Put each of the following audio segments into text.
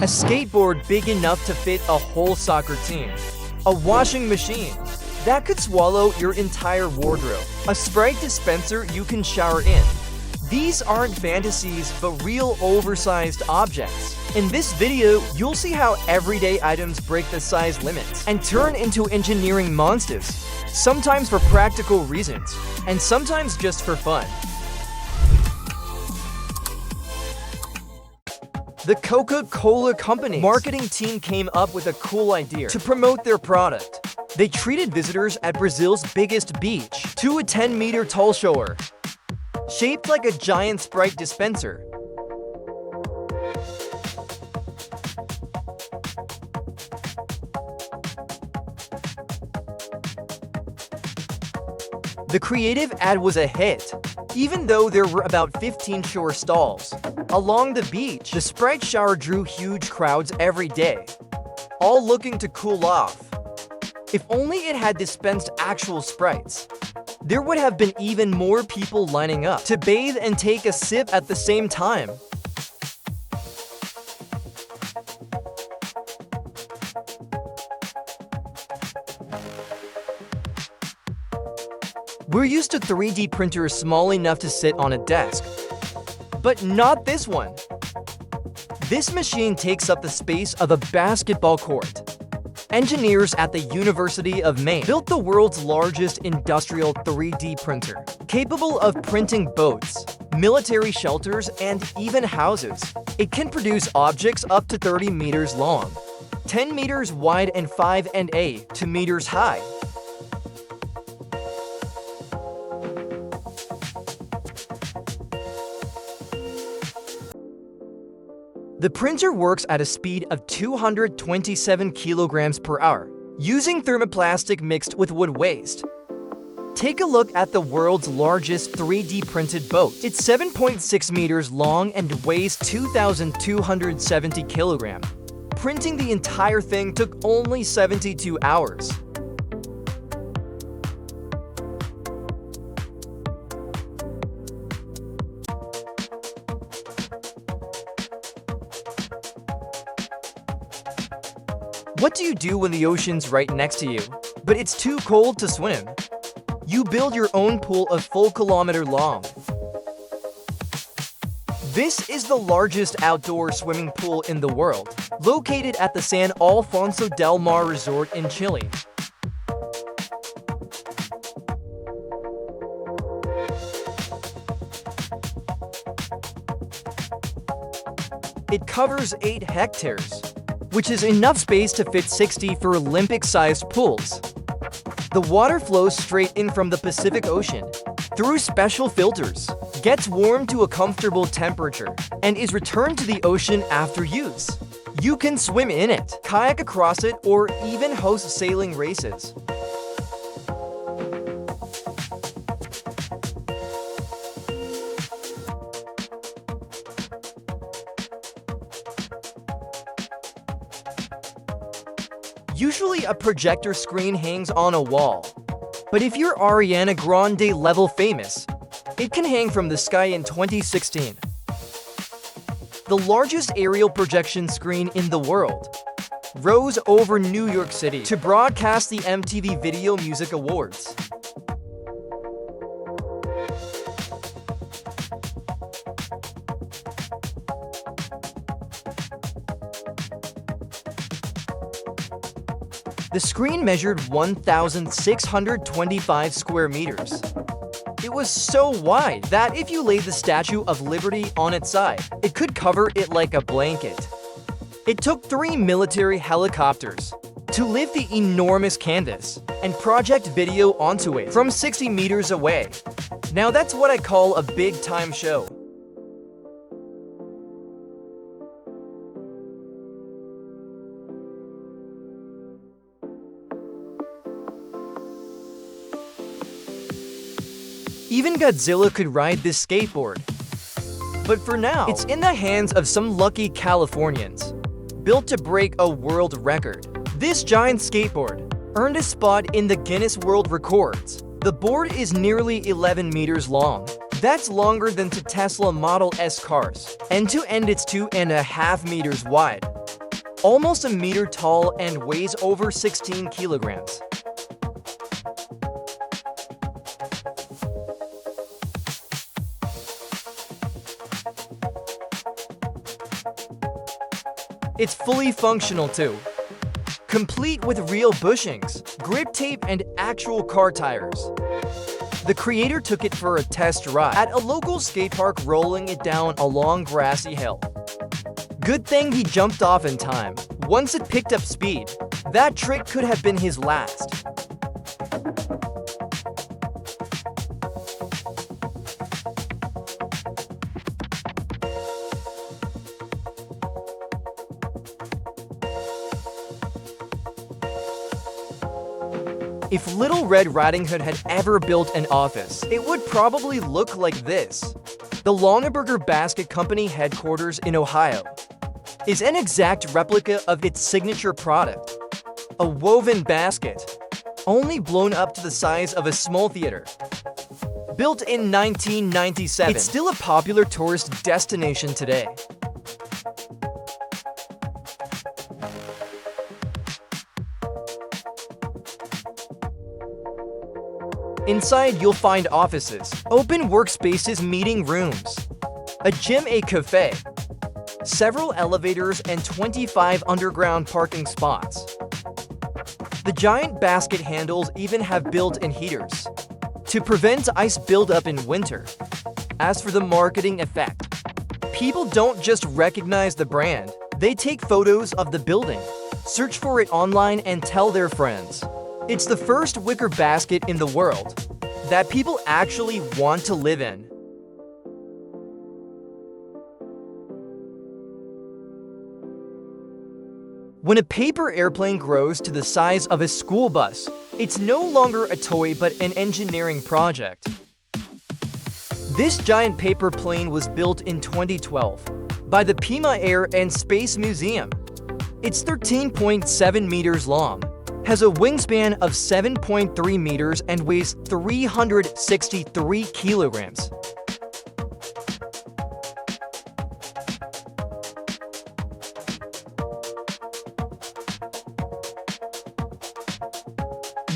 A skateboard big enough to fit a whole soccer team. A washing machine that could swallow your entire wardrobe. A Sprite dispenser you can shower in. These aren't fantasies, but real oversized objects. In this video, you'll see how everyday items break the size limits and turn into engineering monsters, sometimes for practical reasons, and sometimes just for fun. The Coca-Cola Company marketing team came up with a cool idea to promote their product. They treated visitors at Brazil's biggest beach to a 10-meter tall shower, shaped like a giant Sprite dispenser. The creative ad was a hit, even though there were about 15 shower stalls. Along the beach, the Sprite shower drew huge crowds every day, all looking to cool off. If only it had dispensed actual Sprites, there would have been even more people lining up to bathe and take a sip at the same time. We're used to 3D printers small enough to sit on a desk, but not this one. This machine takes up the space of a basketball court. Engineers at the University of Maine built the world's largest industrial 3D printer, capable of printing boats, military shelters, and even houses. It can produce objects up to 30 meters long, 10 meters wide, and 5.8 meters high. The printer works at a speed of 227 kilograms per hour, using thermoplastic mixed with wood waste. Take a look at the world's largest 3D printed boat. It's 7.6 meters long and weighs 2,270 kilograms. Printing the entire thing took only 72 hours. What do you do when the ocean's right next to you, but it's too cold to swim? You build your own pool a full kilometer long. This is the largest outdoor swimming pool in the world, located at the San Alfonso del Mar Resort in Chile. It covers 8 hectares. Which is enough space to fit 60 for Olympic-sized pools. The water flows straight in from the Pacific Ocean, through special filters, gets warmed to a comfortable temperature, and is returned to the ocean after use. You can swim in it, kayak across it, or even host sailing races. Usually a projector screen hangs on a wall, but if you're Ariana Grande level famous, it can hang from the sky in 2016. The largest aerial projection screen in the world rose over New York City to broadcast the MTV Video Music Awards. The screen measured 1,625 square meters. It was so wide that if you laid the Statue of Liberty on its side, it could cover it like a blanket. It took 3 military helicopters to lift the enormous canvas and project video onto it from 60 meters away. Now that's what I call a big-time show. Even Godzilla could ride this skateboard. But for now, it's in the hands of some lucky Californians, built to break a world record. This giant skateboard earned a spot in the Guinness World Records. The board is nearly 11 meters long. That's longer than two Tesla Model S cars. End to end, it's 2.5 meters wide. almost a meter tall and weighs over 16 kilograms. It's fully functional too, complete with real bushings, grip tape, and actual car tires. The creator took it for a test ride at a local skate park, rolling it down a long grassy hill. Good thing he jumped off in time. Once it picked up speed, that trick could have been his last. If Little Red Riding Hood had ever built an office, it would probably look like this. The Longaberger Basket Company headquarters in Ohio is an exact replica of its signature product, a woven basket, only blown up to the size of a small theater. Built in 1997, it's still a popular tourist destination today. Inside, you'll find offices, open workspaces, meeting rooms, a gym, a cafe, several elevators, and 25 underground parking spots. The giant basket handles even have built-in heaters to prevent ice buildup in winter. As for the marketing effect, people don't just recognize the brand, they take photos of the building, search for it online, and tell their friends. It's the first wicker basket in the world that people actually want to live in. When a paper airplane grows to the size of a school bus, it's no longer a toy but an engineering project. This giant paper plane was built in 2012 by the Pima Air and Space Museum. It's 13.7 meters long, has a wingspan of 7.3 meters, and weighs 363 kilograms.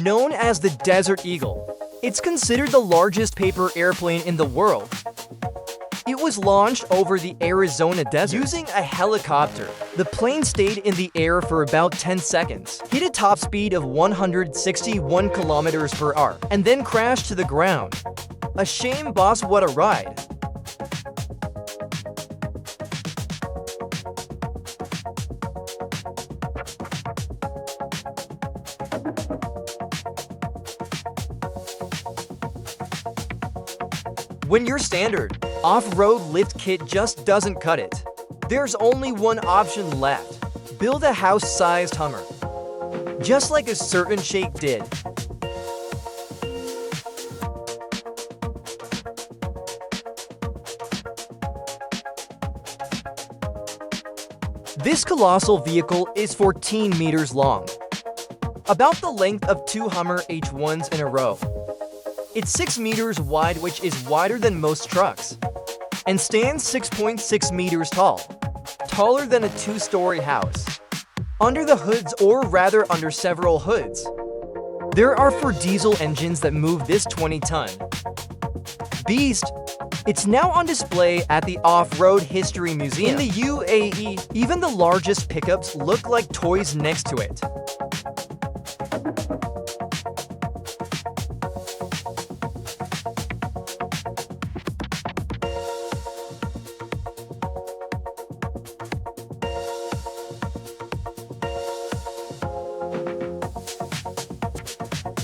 Known as the Desert Eagle, it's considered the largest paper airplane in the world. It was launched over the Arizona desert using a helicopter. The plane stayed in the air for about 10 seconds, hit a top speed of 161 kilometers per hour, and then crashed to the ground. A shame, boss, what a ride. When your standard off-road lift kit just doesn't cut it, there's only one option left: build a house-sized Hummer, just like a certain Sheikh did. This colossal vehicle is 14 meters long, about the length of 2 Hummer H1s in a row. It's 6 meters wide, which is wider than most trucks, and stands 6.6 meters tall, taller than a 2-story house. Under the hoods, or rather under several hoods, there are 4 diesel engines that move this 20-ton beast. It's now on display at the Off-Road History Museum in the UAE. Even the largest pickups look like toys next to it.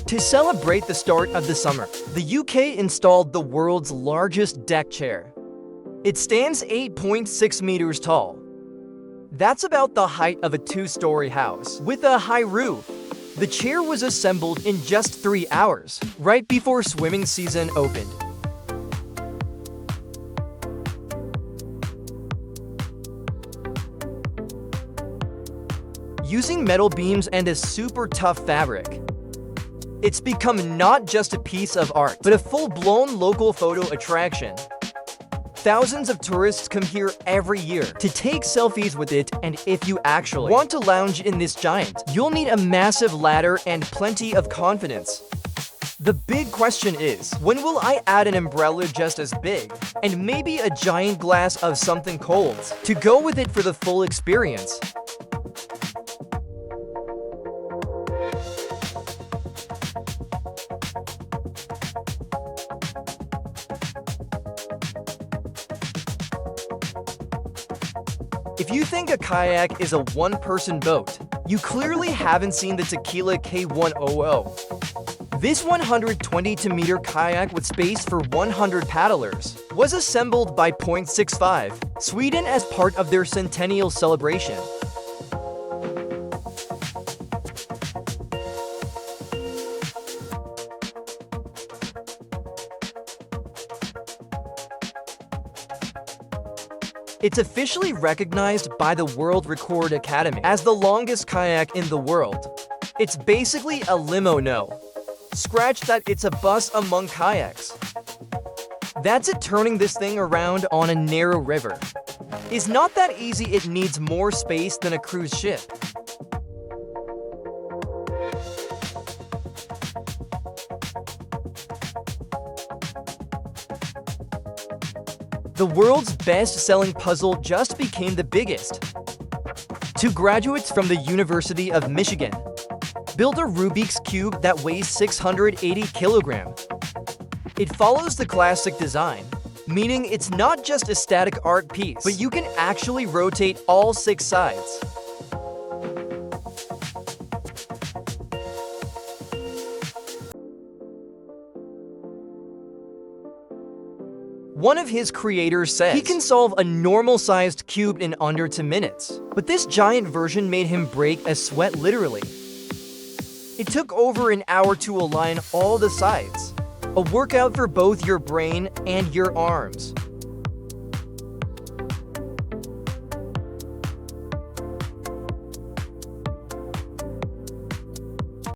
To celebrate the start of the summer, the UK installed the world's largest deck chair. It stands 8.6 meters tall. That's about the height of a 2-story house with a high roof. The chair was assembled in just 3 hours, right before swimming season opened. Using metal beams and a super tough fabric, it's become not just a piece of art, but a full-blown local photo attraction. Thousands of tourists come here every year to take selfies with it, and if you actually want to lounge in this giant, you'll need a massive ladder and plenty of confidence. The big question is, when will I add an umbrella just as big, and maybe a giant glass of something cold, to go with it for the full experience? If you think a kayak is a one-person boat, you clearly haven't seen the Tequila K100. This 122-meter kayak with space for 100 paddlers was assembled by .65, Sweden as part of their centennial celebration. It's officially recognized by the World Record Academy as the longest kayak in the world. It's basically a limo, no. Scratch that, it's a bus among kayaks. That's it, turning this thing around on a narrow river. It's not that easy, it needs more space than a cruise ship. The world's best-selling puzzle just became the biggest. Two graduates from the University of Michigan built a Rubik's Cube that weighs 680 kilograms. It follows the classic design, meaning it's not just a static art piece, but you can actually rotate all 6 sides. One of his creators says he can solve a normal-sized cube in under 2 minutes, but this giant version made him break a sweat literally. It took over an hour to align all the sides, a workout for both your brain and your arms.